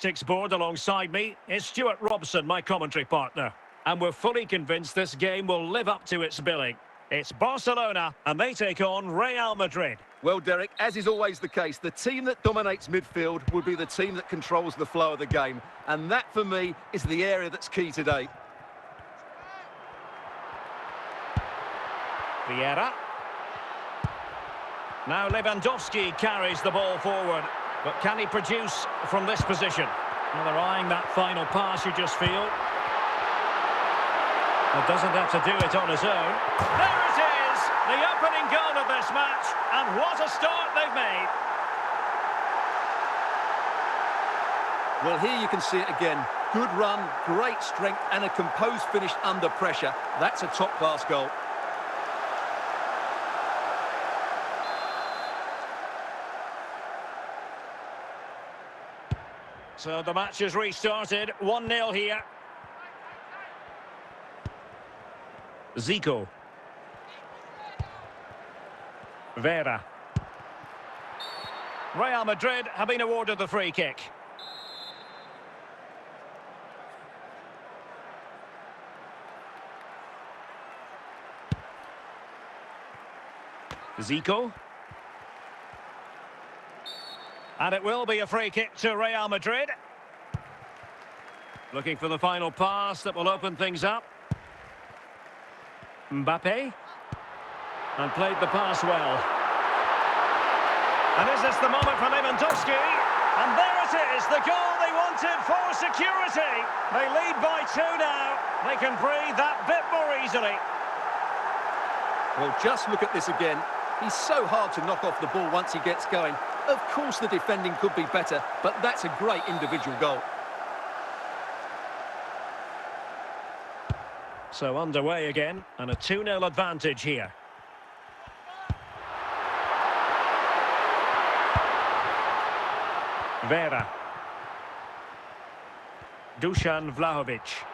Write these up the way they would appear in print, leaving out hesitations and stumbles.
tactics board alongside me is Stuart Robson, my commentary partner. And we're fully convinced this game will live up to its billing. It's Barcelona, and they take on Real Madrid. Well, Derek, as is always the case, the team that dominates midfield will be the team that controls the flow of the game. And that, for me, is the area that's key today. Vieira. Now Lewandowski carries the ball forward. But can he produce from this position? Well, they're eyeing that final pass, you just feel. Well, doesn't have to do it on his own. There it is! The opening goal of this match. And what a start they've made. Well, here you can see it again. Good run, great strength, and a composed finish under pressure. That's a top-class goal. So the match has restarted. 1-0 here. Zico. Vera. Real Madrid have been awarded the free kick. Zico. And it will be a free kick to Real Madrid. Looking for the final pass that will open things up. Mbappe. And played the pass well. And is this the moment for Lewandowski? And there it is, the goal they wanted for security. They lead by 2 now. They can breathe that bit more easily. Well, just look at this again. He's so hard to knock off the ball once he gets going. Of course the defending could be better, but that's a great individual goal. So underway again, and a 2-0 advantage here. Vera. Dusan Vlahovic.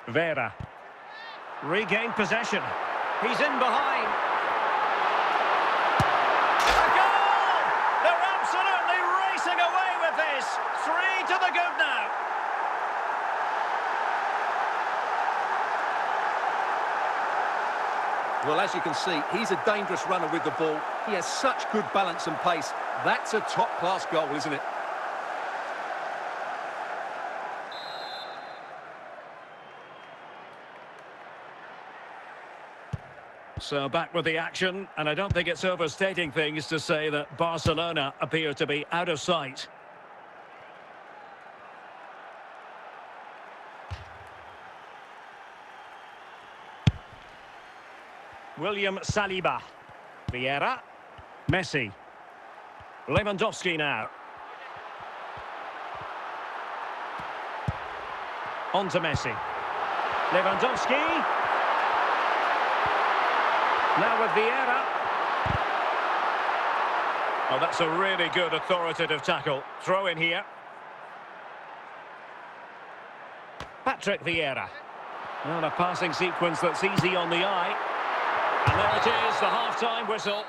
Vera. Regained possession. He's in behind. A goal! They're absolutely racing away with this. 3 to the good now. Well, as you can see, he's a dangerous runner with the ball. He has such good balance and pace. That's a top-class goal, isn't it? So back with the action, and I don't think it's overstating things to say that Barcelona appear to be out of sight. William Saliba. Vieira. Messi. Lewandowski now. On to Messi. Lewandowski. Now with Vieira. Oh, that's a really good authoritative tackle. Throw in here. Patrick Vieira. Well, a passing sequence that's easy on the eye. And there it is, the half-time whistle.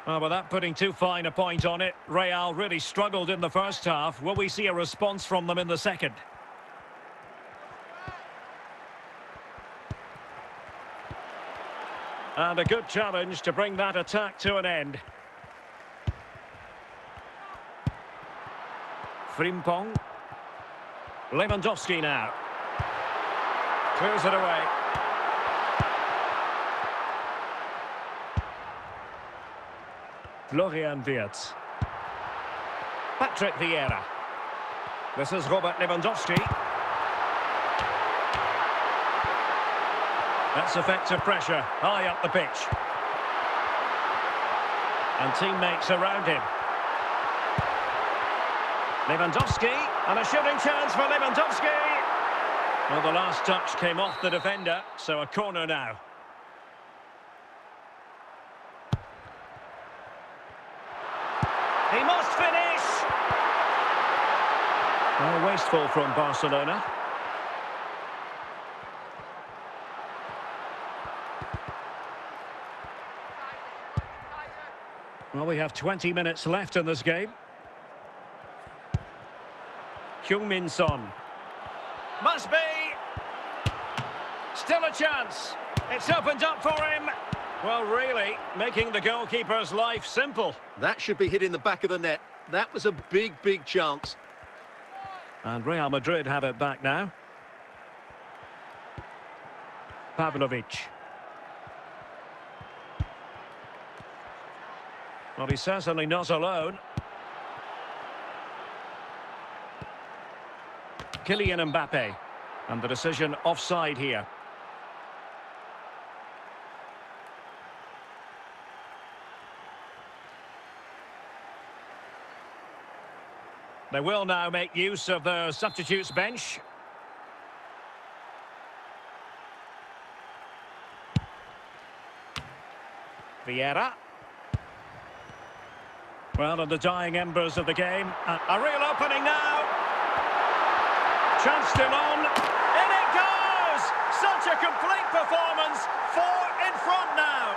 Oh, without putting too fine a point on it, Real really struggled in the first half. Will we see a response from them in the second? And a good challenge to bring that attack to an end. Frimpong. Lewandowski now. Clears it away. Florian Wirtz. Patrick Vieira. This is Robert Lewandowski. That's effective pressure, high up the pitch. And teammates around him. Lewandowski, and a shooting chance for Lewandowski. Well, the last touch came off the defender, so a corner now. He must finish! Oh, wasteful from Barcelona. Well, we have 20 minutes left in this game. Heung-min Son. Must be! Still a chance. It's opened up for him. Well, really, making the goalkeeper's life simple. That should be hitting the back of the net. That was a big, big chance. And Real Madrid have it back now. Pavlovic. Well, he's certainly not alone. Kylian Mbappe. And the decision offside here. They will now make use of the substitutes bench. Vieira. Well, in the dying embers of the game, a real opening now. Chance still on. In it goes! Such a complete performance. 4 in front now.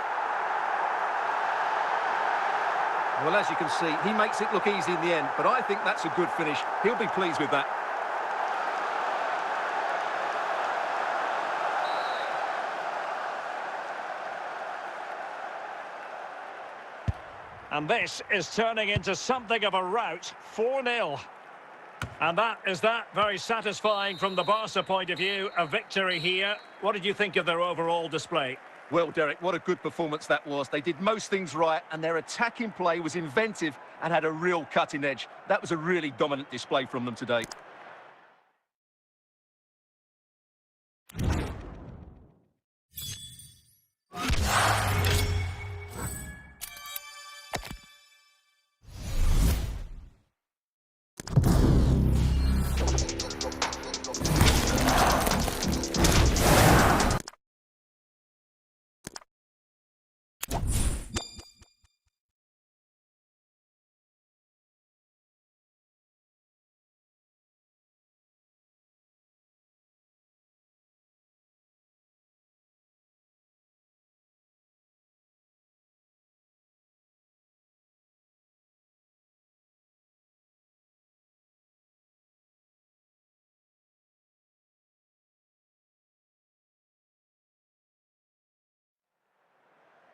Well, as you can see, he makes it look easy in the end, but I think that's a good finish. He'll be pleased with that. And this is turning into something of a rout. 4-0. And that is that. Very satisfying from the Barca point of view. A victory here. What did you think of their overall display? Well, Derek, what a good performance that was. They did most things right, and their attacking play was inventive and had a real cutting edge. That was a really dominant display from them today.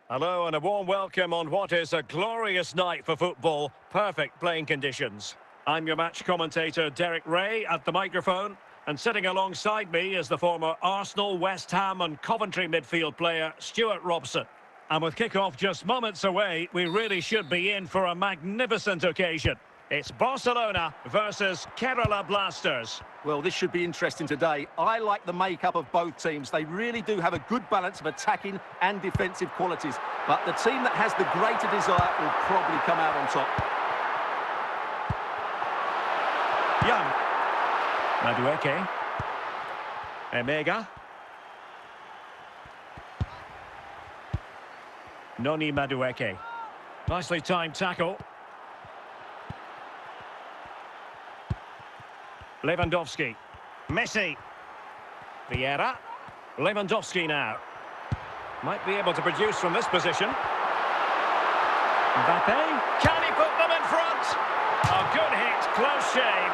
Hello and a warm welcome on what is a glorious night for football. Perfect playing conditions. I'm your match commentator Derek Ray at the microphone, and sitting alongside me is the former Arsenal, West Ham and Coventry midfield player Stuart Robson. And with kick-off just moments away, we really should be in for a magnificent occasion. It's Barcelona versus Kerala Blasters. Well, this should be interesting today. I like the makeup of both teams. They really do have a good balance of attacking and defensive qualities. But the team that has the greater desire will probably come out on top. Young. Madueke. Emega. Noni Madueke. Nicely timed tackle. Lewandowski. Messi. Vieira. Lewandowski now. Might be able to produce from this position. Mbappe. Can he put them in front? A good hit, close shave.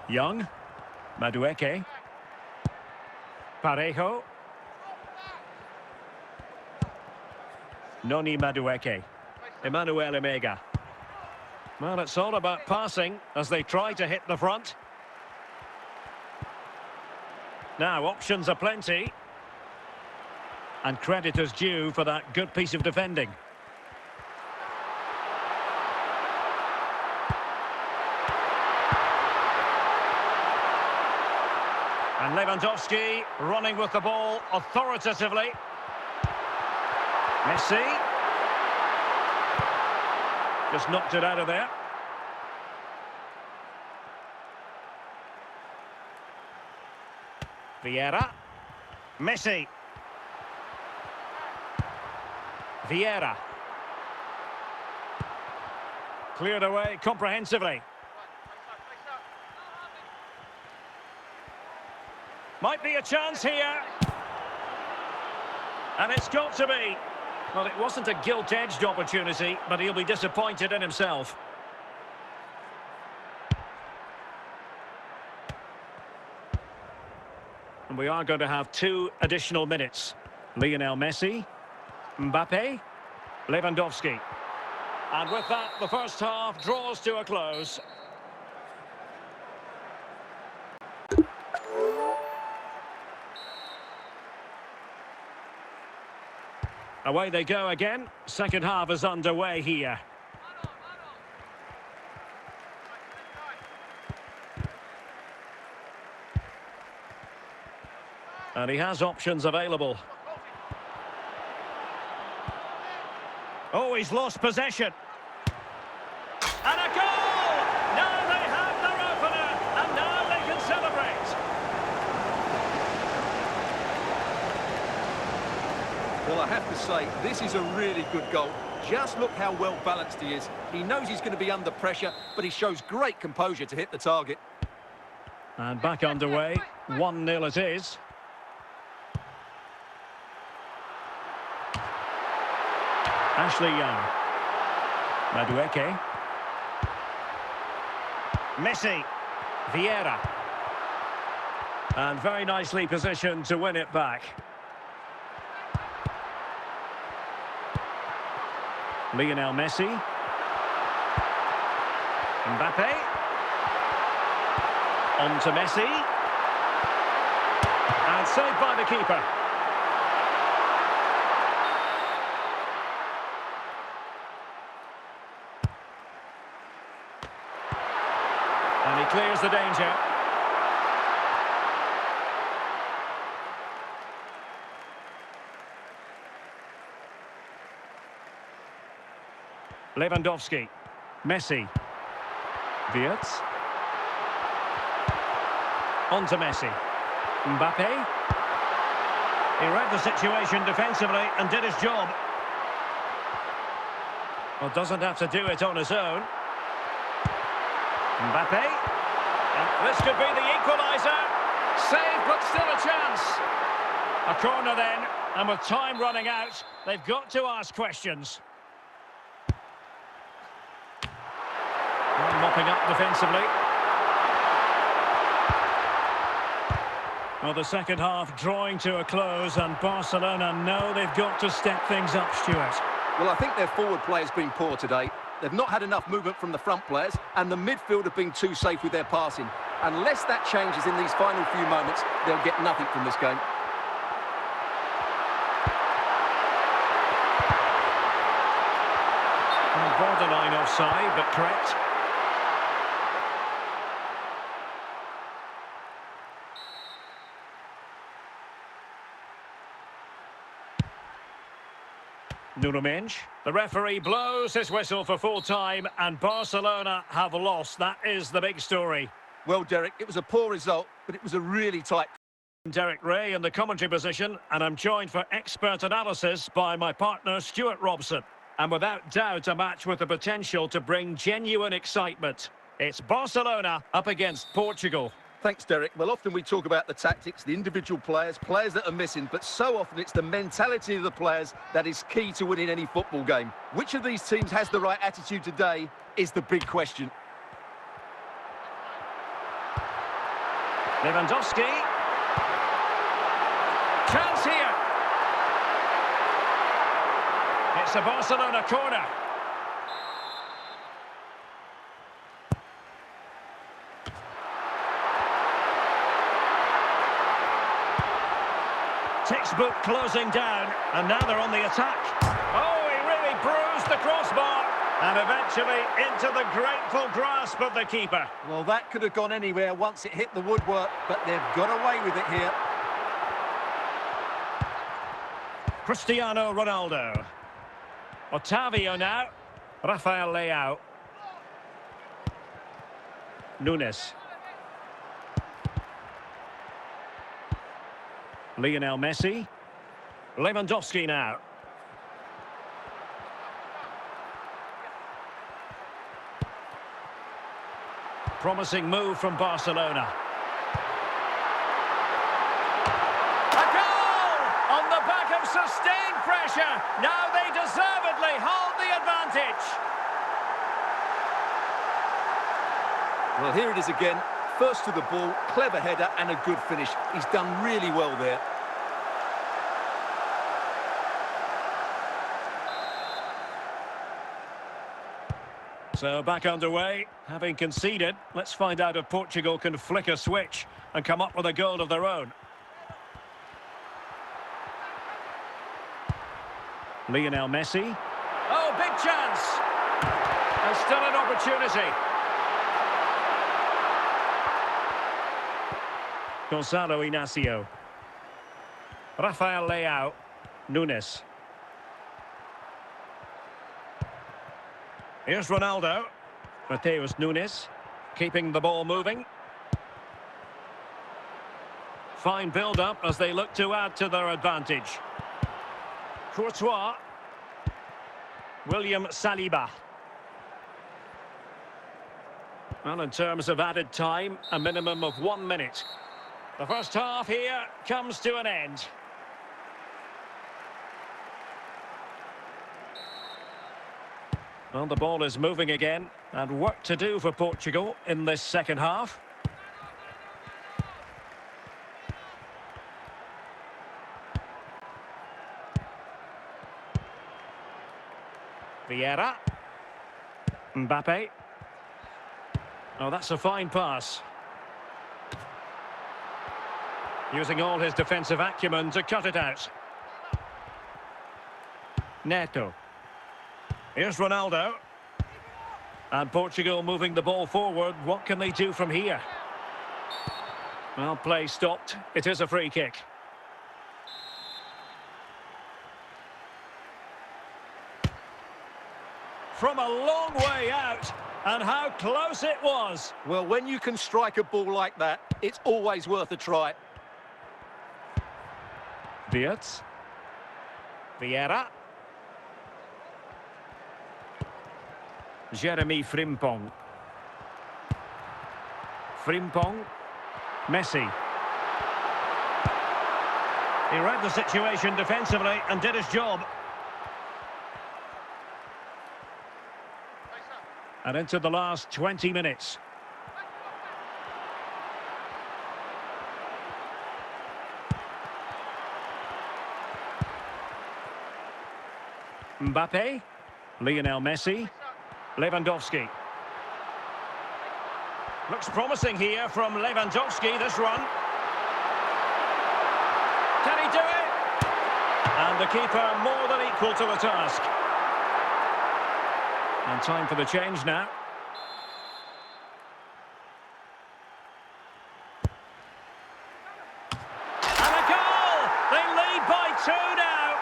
Young. Madueke. Parejo. Noni Madueke. Emmanuel Emega. Well, it's all about passing as they try to hit the front. Now, options are plenty. And credit is due for that good piece of defending. And Lewandowski running with the ball authoritatively. Messi. Just knocked it out of there. Vieira. Messi. Vieira. Cleared away comprehensively. Might be a chance here. And it's got to be. Well, it wasn't a gilt-edged opportunity, but he'll be disappointed in himself. And we are going to have 2 additional minutes. Lionel Messi, Mbappe, Lewandowski. And with that, the first half draws to a close. Away they go again. Second half is underway here. And he has options available. Oh, he's lost possession. And a goal! Now they have their opener, and now they can celebrate. Well, I have to say, this is a really good goal. Just look how well balanced he is. He knows he's going to be under pressure, but he shows great composure to hit the target. And back underway, 1-0 it is. Ashley Young. Madueke. Messi. Vieira. And very nicely positioned to win it back. Lionel Messi. Mbappe. On to Messi. And saved by the keeper. And he clears the danger. Lewandowski. Messi. Wirtz. On to Messi. Mbappe. He read the situation defensively and did his job. Well, doesn't have to do it on his own. Mbappe. This could be the equaliser. Save, but still a chance. A corner then, and with time running out, they've got to ask questions. Mopping up defensively. Well, the second half drawing to a close, and Barcelona know they've got to step things up, Stuart. Well, I think their forward play has been poor today. They've not had enough movement from the front players, and the midfield have been too safe with their passing. Unless that changes in these final few moments, they'll get nothing from this game. Borderline offside, but correct. Nuno Mendes. The referee blows his whistle for full time, and Barcelona have lost. That is the big story. Well, Derek, it was a poor result, but it was a really tight... Derek Ray in the commentary position, and I'm joined for expert analysis by my partner Stuart Robson. And without doubt, a match with the potential to bring genuine excitement. It's Barcelona up against Portugal. Thanks, Derek. Well, often we talk about the tactics, the individual players that are missing, but so often it's the mentality of the players that is key to winning any football game. Which of these teams has the right attitude today is the big question. Lewandowski. Chance here. It's a Barcelona corner. Textbook closing down, and now they're on the attack. Oh, he really bruised the crossbar, and eventually into the grateful grasp of the keeper. Well, that could have gone anywhere once it hit the woodwork, but they've got away with it here. Cristiano Ronaldo. Otavio now. Rafael Leao. Nunes. Lionel Messi. Lewandowski now. Promising move from Barcelona. A goal! On the back of sustained pressure. Now they deservedly hold the advantage. Well, here it is again. First to the ball, clever header and a good finish. He's done really well there. So back underway, having conceded. Let's find out if Portugal can flick a switch and come up with a goal of their own. Lionel Messi. Oh, big chance! And still an opportunity. Gonzalo Inacio. Rafael Leao. Nunes. Here's Ronaldo. Mateus Nunes, keeping the ball moving. Fine build-up as they look to add to their advantage. Courtois. William Saliba. Well, in terms of added time, a minimum of 1 minute. The first half here comes to an end. Well, the ball is moving again, and work to do for Portugal in this second half. Vieira. Mbappe. Oh, that's a fine pass. Using all his defensive acumen to cut it out. Neto. Here's Ronaldo. And Portugal moving the ball forward. What can they do from here? Well, play stopped. It is a free kick. From a long way out. And how close it was. Well, when you can strike a ball like that, it's always worth a try. Wirtz. Vieira. Jeremy Frimpong. Frimpong. Messi. He read the situation defensively and did his job. And into the last 20 minutes. Mbappe. Lionel Messi. Lewandowski. Looks promising here from Lewandowski, this run. Can he do it? And the keeper more than equal to the task. And time for the change now. And a goal! They lead by 2 now.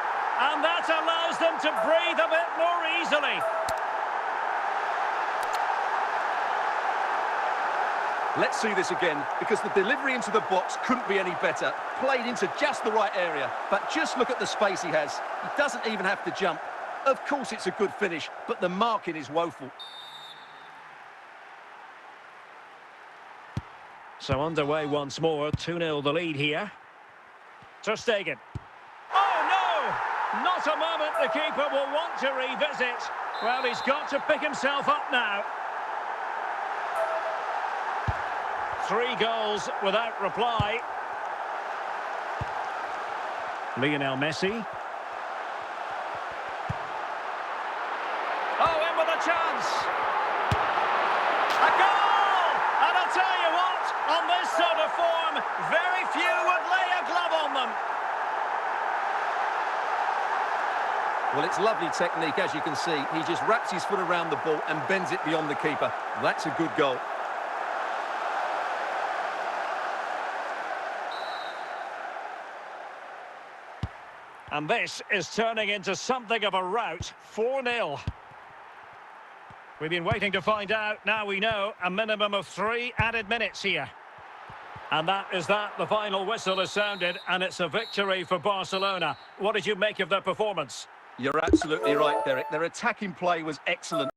And that allows them to breathe a bit more easily. Let's see this again, because the delivery into the box couldn't be any better. Played into just the right area, but just look at the space he has. He doesn't even have to jump. Of course it's a good finish, but the marking is woeful. So underway once more, 2-0 the lead here. Ter Stegen. Oh no! Not a moment the keeper will want to revisit. Well, he's got to pick himself up now. 3 goals without reply. Lionel Messi. Oh, in with a chance. A goal! And I'll tell you what, on this sort of form, very few would lay a glove on them. Well, it's lovely technique, as you can see. He just wraps his foot around the ball and bends it beyond the keeper. That's a good goal. And this is turning into something of a rout. 4-0. We've been waiting to find out. Now we know a minimum of 3 added minutes here. And that is that. The final whistle is sounded, and it's a victory for Barcelona. What did you make of their performance? You're absolutely right, Derek. Their attacking play was excellent.